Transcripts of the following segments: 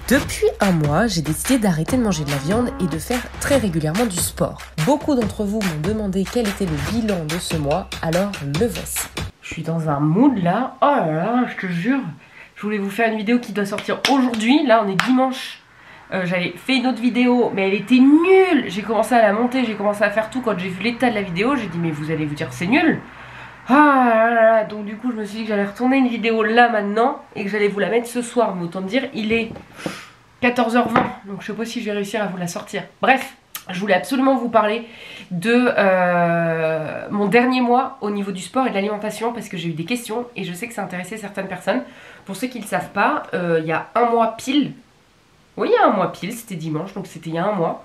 Depuis un mois, j'ai décidé d'arrêter de manger de la viande et de faire très régulièrement du sport. Beaucoup d'entre vous m'ont demandé quel était le bilan de ce mois, alors le voici. Je suis dans un mood là, oh là là, je te jure. Je voulais vous faire une vidéo qui doit sortir aujourd'hui, là on est dimanche. J'avais fait une autre vidéo, mais elle était nulle. J'ai commencé à la monter, j'ai commencé à faire tout. Quand j'ai vu l'état de la vidéo, j'ai dit mais vous allez vous dire c'est nul. Ah là là là. Donc du coup je me suis dit que j'allais retourner une vidéo là maintenant et que j'allais vous la mettre ce soir. Mais autant dire, il est 14h20, donc je sais pas si je vais réussir à vous la sortir. Bref, je voulais absolument vous parler de mon dernier mois au niveau du sport et de l'alimentation parce que j'ai eu des questions et je sais que ça intéressait certaines personnes. Pour ceux qui ne le savent pas, il y a un mois pile, oui il y a un mois pile, c'était dimanche, donc c'était il y a un mois,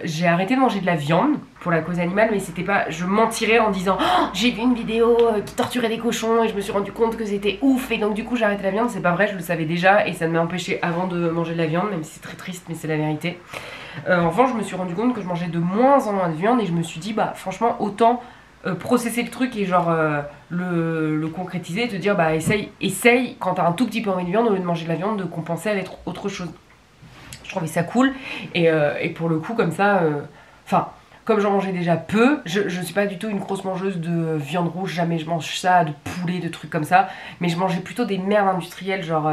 j'ai arrêté de manger de la viande pour la cause animale, mais c'était pas, je mentirais en disant oh, j'ai vu une vidéo qui torturait des cochons et je me suis rendu compte que c'était ouf et donc du coup j'ai arrêté la viande. C'est pas vrai, je le savais déjà et ça ne m'a empêché avant de manger de la viande, même si c'est très triste mais c'est la vérité. Enfin je me suis rendu compte que je mangeais de moins en moins de viande et je me suis dit bah franchement autant processer le truc et genre le concrétiser et te dire bah essaye quand t'as un tout petit peu envie de viande au lieu de manger de la viande de compenser avec autre chose. Je trouvais ça cool et pour le coup comme ça enfin comme j'en mangeais déjà peu, je suis pas du tout une grosse mangeuse de viande rouge, jamais je mange ça, de poulet, de trucs comme ça, mais je mangeais plutôt des merdes industrielles, genre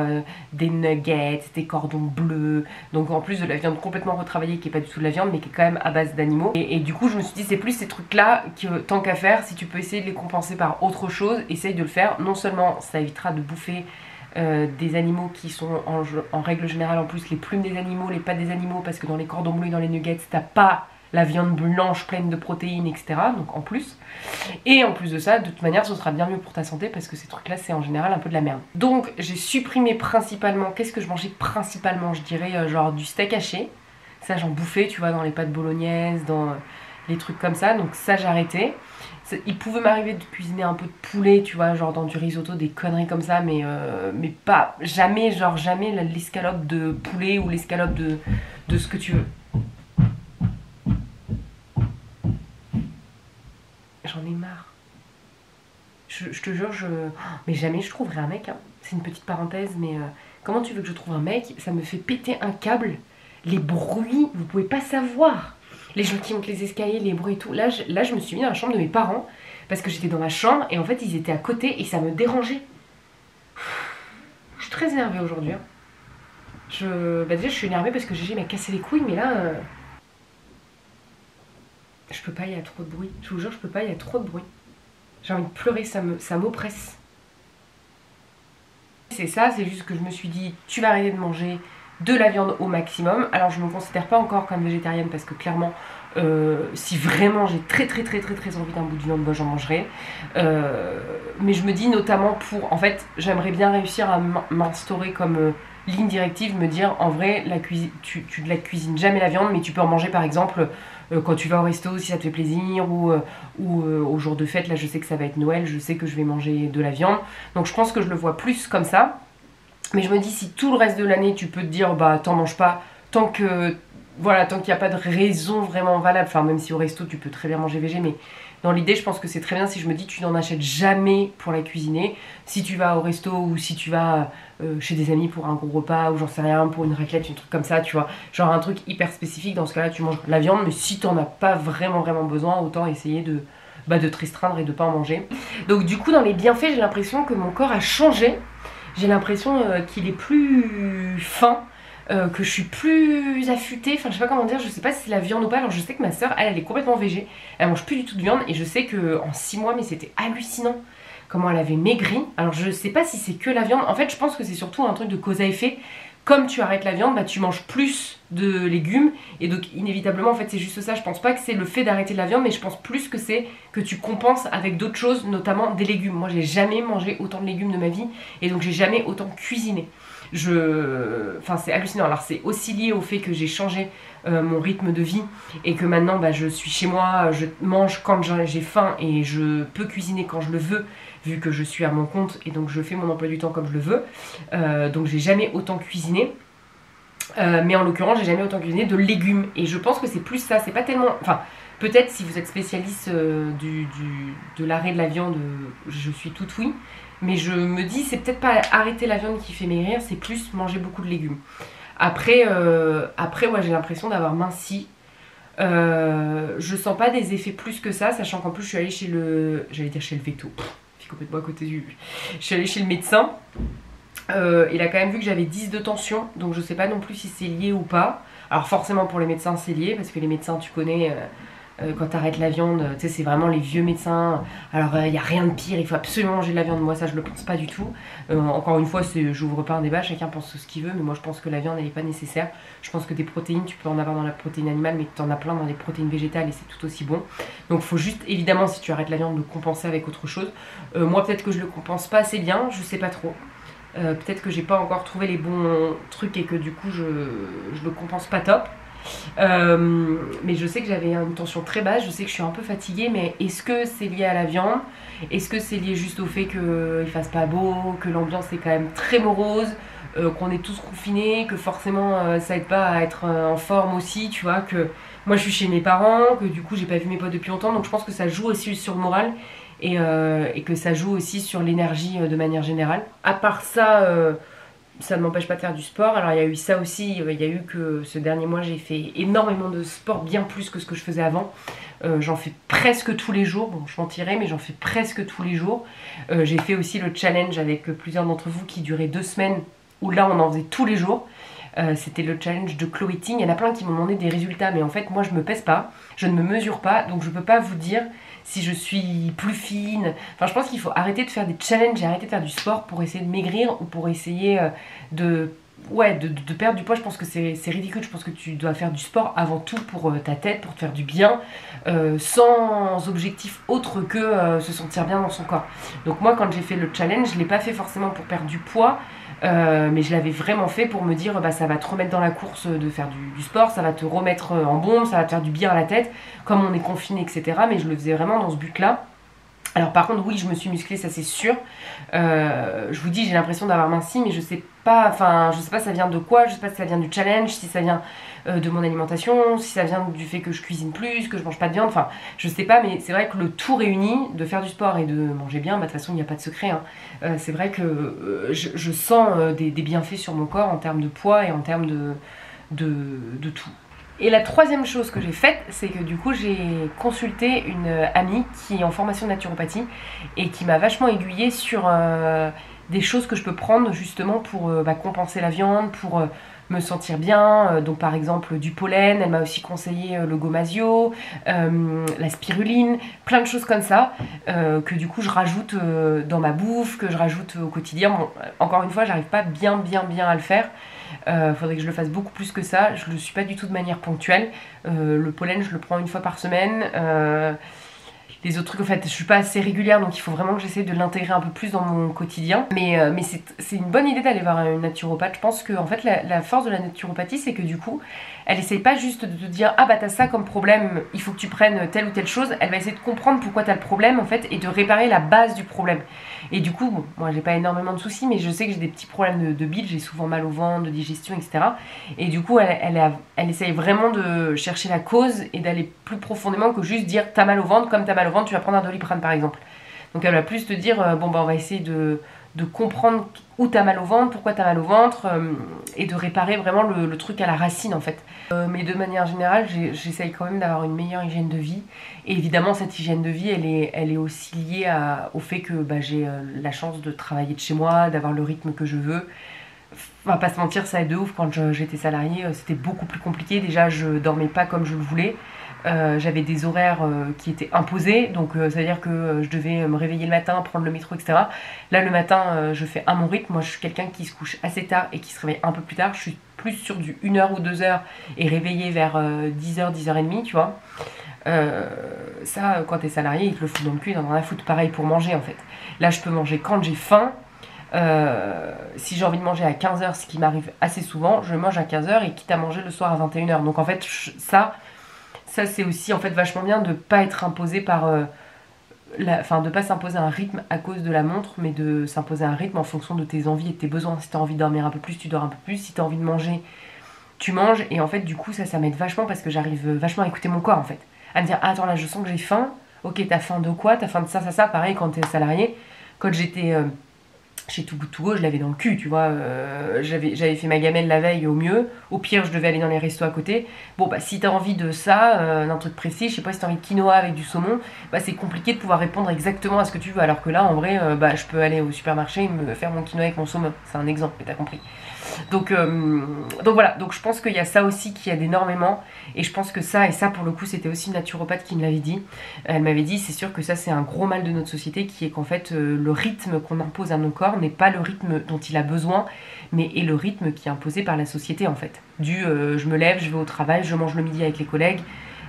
des nuggets, des cordons bleus, donc en plus de la viande complètement retravaillée qui est pas du tout de la viande mais qui est quand même à base d'animaux. Et du coup je me suis dit c'est plus ces trucs là que tant qu'à faire, si tu peux essayer de les compenser par autre chose, essaye de le faire. Non seulement ça évitera de bouffer des animaux qui sont en règle générale en plus les plumes des animaux, les pattes des animaux, parce que dans les cordons bleus et dans les nuggets t'as pas la viande blanche pleine de protéines, etc. Donc en plus. Et en plus de ça, de toute manière, ce sera bien mieux pour ta santé parce que ces trucs-là, c'est en général un peu de la merde. Donc j'ai supprimé principalement, qu'est-ce que je mangeais principalement? Je dirais genre du steak haché. Ça j'en bouffais, tu vois, dans les pâtes bolognaises, dans les trucs comme ça. Donc ça j'ai arrêté. Il pouvait m'arriver de cuisiner un peu de poulet, tu vois, genre dans du risotto, des conneries comme ça, mais pas jamais, genre jamais l'escalope de poulet ou l'escalope de ce que tu veux. J'en ai marre. Je te jure, mais jamais je trouverai un mec, hein. C'est une petite parenthèse, mais comment tu veux que je trouve un mec? Ça me fait péter un câble. Les bruits, vous pouvez pas savoir. Les gens qui montent les escaliers, les bruits et tout. Là, je me suis mis dans la chambre de mes parents parce que j'étais dans ma chambre et en fait, ils étaient à côté et ça me dérangeait. Je suis très énervée aujourd'hui. Hein. Déjà, je suis énervée parce que Gégé m'a cassé les couilles, mais là... Je peux pas, il y a trop de bruit. Je vous jure, je peux pas, il y a trop de bruit. J'ai envie de pleurer, ça m'oppresse. C'est ça, c'est juste que je me suis dit, tu vas arrêter de manger de la viande au maximum. Alors je me considère pas encore comme végétarienne parce que clairement, si vraiment j'ai très envie d'un bout de viande, bah, j'en mangerai. Mais je me dis notamment pour, en fait, j'aimerais bien réussir à m'instaurer comme ligne directive, me dire en vrai, tu ne la cuisines jamais la viande, mais tu peux en manger par exemple quand tu vas au resto si ça te fait plaisir ou au jour de fête. Là je sais que ça va être Noël, je sais que je vais manger de la viande, donc je pense que je le vois plus comme ça. Mais je me dis si tout le reste de l'année tu peux te dire bah t'en manges pas tant que voilà, tant qu'il n'y a pas de raison vraiment valable, enfin même si au resto tu peux très bien manger végé, mais dans l'idée je pense que c'est très bien si je me dis tu n'en achètes jamais pour la cuisiner. Si tu vas au resto ou si tu vas chez des amis pour un gros repas ou j'en sais rien, pour une raclette, un truc comme ça, tu vois, genre un truc hyper spécifique, dans ce cas là tu manges la viande, mais si t'en as pas vraiment besoin, autant essayer de te restreindre et de pas en manger. Donc du coup dans les bienfaits j'ai l'impression que mon corps a changé, j'ai l'impression qu'il est plus fin, que je suis plus affûtée, enfin je sais pas comment dire, je sais pas si c'est la viande ou pas. Alors je sais que ma soeur elle est complètement végé, elle mange plus du tout de viande et je sais que en 6 mois mais c'était hallucinant comment elle avait maigri. Alors je sais pas si c'est que la viande, en fait je pense que c'est surtout un truc de cause à effet. Comme tu arrêtes la viande, bah tu manges plus de légumes et donc inévitablement en fait c'est juste ça. Je pense pas que c'est le fait d'arrêter la viande, mais je pense plus que c'est que tu compenses avec d'autres choses, notamment des légumes. Moi j'ai jamais mangé autant de légumes de ma vie et donc j'ai jamais autant cuisiné. Enfin c'est hallucinant. Alors c'est aussi lié au fait que j'ai changé mon rythme de vie et que maintenant bah, je suis chez moi, je mange quand j'ai faim et je peux cuisiner quand je le veux vu que je suis à mon compte et donc je fais mon emploi du temps comme je le veux. Donc j'ai jamais autant cuisiné. Mais en l'occurrence j'ai jamais autant cuisiné de légumes et je pense que c'est plus ça, c'est pas tellement... Enfin peut-être si vous êtes spécialiste de l'arrêt de la viande, je suis toute oui, Mais je me dis, c'est peut-être pas arrêter la viande qui fait maigrir, c'est plus manger beaucoup de légumes. Après ouais, j'ai l'impression d'avoir minci. Je sens pas des effets plus que ça, sachant qu'en plus je suis allée chez le... J'allais dire chez le veto. Je suis complètement à côté du... Je suis allée chez le médecin. Il a quand même vu que j'avais 10 de tension, donc je sais pas non plus si c'est lié ou pas. Alors forcément pour les médecins c'est lié, parce que les médecins tu connais, quand t'arrêtes la viande, tu sais c'est vraiment les vieux médecins. Alors il n'y a rien de pire, il faut absolument manger de la viande, moi ça je le pense pas du tout. Encore une fois, j'ouvre pas un débat, chacun pense ce qu'il veut, mais moi je pense que la viande elle est pas nécessaire. Je pense que des protéines, tu peux en avoir dans la protéine animale, mais tu en as plein dans les protéines végétales et c'est tout aussi bon. Donc il faut juste évidemment si tu arrêtes la viande de compenser avec autre chose. Moi peut-être que je le compense pas assez bien, je sais pas trop. Peut-être que j'ai pas encore trouvé les bons trucs et que du coup je le compense pas top. Mais je sais que j'avais une tension très basse, je sais que je suis un peu fatiguée, mais est-ce que c'est lié à la viande? Est-ce que c'est lié juste au fait qu'il fasse pas beau, que l'ambiance est quand même très morose, qu'on est tous confinés, que forcément ça aide pas à être en forme aussi, tu vois, que moi je suis chez mes parents, que du coup j'ai pas vu mes potes depuis longtemps, donc je pense que ça joue aussi sur le moral. Et que ça joue aussi sur l'énergie de manière générale. À part ça, ça ne m'empêche pas de faire du sport. Alors il y a eu ça aussi, il y a eu que ce dernier mois j'ai fait énormément de sport, bien plus que ce que je faisais avant. J'en fais presque tous les jours, bon je mentirais mais j'en fais presque tous les jours. J'ai fait aussi le challenge avec plusieurs d'entre vous qui durait 2 semaines, où là on en faisait tous les jours. C'était le challenge de Chloé Ting. Il y en a plein qui m'ont demandé des résultats, mais en fait moi je me pèse pas, je ne me mesure pas, donc je peux pas vous dire si je suis plus fine. Enfin je pense qu'il faut arrêter de faire des challenges et arrêter de faire du sport pour essayer de maigrir ou pour essayer de perdre du poids. Je pense que c'est ridicule. Je pense que tu dois faire du sport avant tout pour ta tête, pour te faire du bien, sans objectif autre que se sentir bien dans son corps. Donc moi quand j'ai fait le challenge, je l'ai pas fait forcément pour perdre du poids, mais je l'avais vraiment fait pour me dire bah, ça va te remettre dans la course de faire du sport, ça va te remettre en bombe, ça va te faire du bien à la tête, comme on est confiné, etc. Mais je le faisais vraiment dans ce but-là. Alors par contre oui je me suis musclée, ça c'est sûr. Je vous dis j'ai l'impression d'avoir minci, mais je sais pas, enfin je sais pas ça vient de quoi, je sais pas si ça vient du challenge, si ça vient de mon alimentation, si ça vient du fait que je cuisine plus, que je mange pas de viande, enfin je sais pas, mais c'est vrai que le tout réuni, de faire du sport et de manger bien, bah, de toute façon il n'y a pas de secret, hein. C'est vrai que je sens des bienfaits sur mon corps en termes de poids et en termes de tout. Et la troisième chose que j'ai faite, c'est que du coup j'ai consulté une amie qui est en formation de naturopathie et qui m'a vachement aiguillée sur des choses que je peux prendre justement pour compenser la viande, pour me sentir bien. Donc par exemple du pollen, elle m'a aussi conseillé le gomasio, la spiruline, plein de choses comme ça que du coup je rajoute dans ma bouffe, que je rajoute au quotidien. Bon, encore une fois, j'arrive pas bien à le faire. Faudrait que je le fasse beaucoup plus que ça. Je le suis pas du tout de manière ponctuelle. Le pollen, je le prends une fois par semaine. Les autres trucs, en fait, je suis pas assez régulière, donc il faut vraiment que j'essaie de l'intégrer un peu plus dans mon quotidien. Mais c'est une bonne idée d'aller voir une naturopathe. Je pense que en fait, la force de la naturopathie, c'est que du coup, elle essaye pas juste de te dire ah bah t'as ça comme problème, il faut que tu prennes telle ou telle chose. Elle va essayer de comprendre pourquoi t'as le problème en fait et de réparer la base du problème. Et du coup, bon, moi j'ai pas énormément de soucis, mais je sais que j'ai des petits problèmes de bile, j'ai souvent mal au ventre, de digestion, etc. Et du coup, elle essaye vraiment de chercher la cause et d'aller plus profondément que juste dire t'as mal au ventre, comme t'as mal au ventre, tu vas prendre un Doliprane par exemple. Donc elle va plus te dire bon bah on va essayer de comprendre où t'as mal au ventre, pourquoi t'as mal au ventre, et de réparer vraiment le truc à la racine en fait. Mais de manière générale, j'essaye quand même d'avoir une meilleure hygiène de vie. Et évidemment, cette hygiène de vie, elle est aussi liée au fait que j'ai la chance de travailler de chez moi, d'avoir le rythme que je veux. On va pas se mentir, ça aide de ouf. Quand j'étais salariée, c'était beaucoup plus compliqué. Déjà, je dormais pas comme je le voulais. J'avais des horaires qui étaient imposés, donc ça veut dire que je devais me réveiller le matin, prendre le métro, etc. Là le matin je fais à mon rythme. Moi je suis quelqu'un qui se couche assez tard et qui se réveille un peu plus tard. Je suis plus sur du 1h ou 2h et réveillée vers 10h, 10h30, tu vois. Ça quand t'es salarié ils te le foutent dans le cul, ils en ont rien à foutre. Pareil pour manger en fait. Là je peux manger quand j'ai faim. Si j'ai envie de manger à 15h, ce qui m'arrive assez souvent, je mange à 15h et quitte à manger le soir à 21h. Donc en fait ça c'est aussi en fait vachement bien de pas être imposé par de pas s'imposer un rythme à cause de la montre, mais de s'imposer un rythme en fonction de tes envies et de tes besoins. Si t'as envie de dormir un peu plus, tu dors un peu plus. Si t'as envie de manger, tu manges. Et en fait du coup ça m'aide vachement parce que j'arrive vachement à écouter mon corps en fait, à me dire ah, attends là je sens que j'ai faim. Ok, t'as faim de quoi? T'as faim de ça. Pareil quand t'es salarié, Quand j'étais chez Too Good To Go, je l'avais dans le cul, tu vois. J'avais fait ma gamelle la veille au mieux. Au pire, je devais aller dans les restos à côté. Bon, bah, si t'as envie de ça, d'un truc précis, je sais pas si t'as envie de quinoa avec du saumon, bah, c'est compliqué de pouvoir répondre exactement à ce que tu veux. Alors que là, en vrai, bah, je peux aller au supermarché et me faire mon quinoa avec mon saumon. C'est un exemple, mais t'as compris. Donc voilà, donc je pense qu'il y a ça aussi qui aide énormément. Et je pense que ça, et ça pour le coup, c'était aussi une naturopathe qui me l'avait dit. Elle m'avait dit, c'est sûr que ça, c'est un gros mal de notre société, qui est qu'en fait, le rythme qu'on impose à nos corps n'est pas le rythme dont il a besoin, mais est le rythme qui est imposé par la société, en fait. Je me lève, je vais au travail, je mange le midi avec les collègues,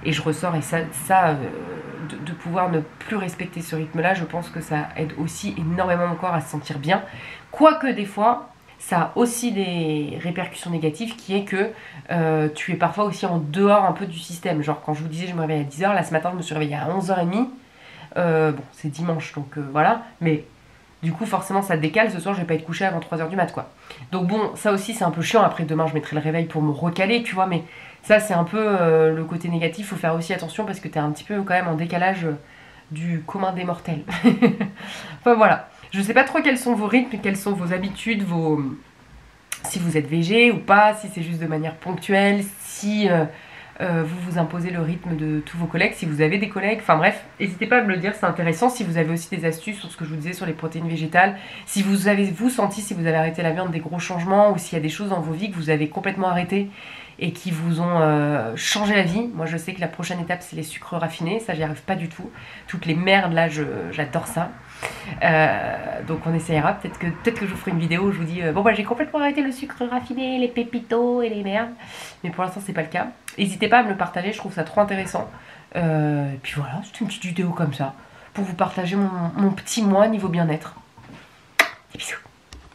et je ressors. Et de pouvoir ne plus respecter ce rythme-là, je pense que ça aide aussi énormément mon corps à se sentir bien. Quoique des fois, ça a aussi des répercussions négatives, qui est que tu es parfois aussi en dehors un peu du système. Genre quand je vous disais je me réveille à 10h, là ce matin je me suis réveillée à 11h30. Bon, c'est dimanche, donc voilà. Mais du coup forcément ça décale, ce soir je vais pas être couchée avant 3h du mat, quoi. Donc bon, ça aussi c'est un peu chiant. Après demain je mettrai le réveil pour me recaler, tu vois. Mais ça c'est un peu le côté négatif. Faut faire aussi attention parce que t'es un petit peu quand même en décalage du commun des mortels. Enfin voilà. Je sais pas trop quels sont vos rythmes, quelles sont vos habitudes, si vous êtes végé ou pas, si c'est juste de manière ponctuelle, si vous vous imposez le rythme de tous vos collègues, si vous avez des collègues, enfin bref, n'hésitez pas à me le dire, c'est intéressant. Si vous avez aussi des astuces sur ce que je vous disais sur les protéines végétales, si vous avez senti, si vous avez arrêté la viande, des gros changements, ou s'il y a des choses dans vos vies que vous avez complètement arrêtées et qui vous ont changé la vie. Moi je sais que la prochaine étape c'est les sucres raffinés, ça j'y arrive pas du tout. Toutes les merdes là, j'adore ça. Donc on essaiera, peut-être que je vous ferai une vidéo où je vous dis bon bah j'ai complètement arrêté le sucre raffiné, les pépitos et les merdes, mais pour l'instant c'est pas le cas. N'hésitez pas à me le partager, je trouve ça trop intéressant. Et puis voilà, c'est une petite vidéo comme ça pour vous partager mon petit moi niveau bien-être. Des bisous.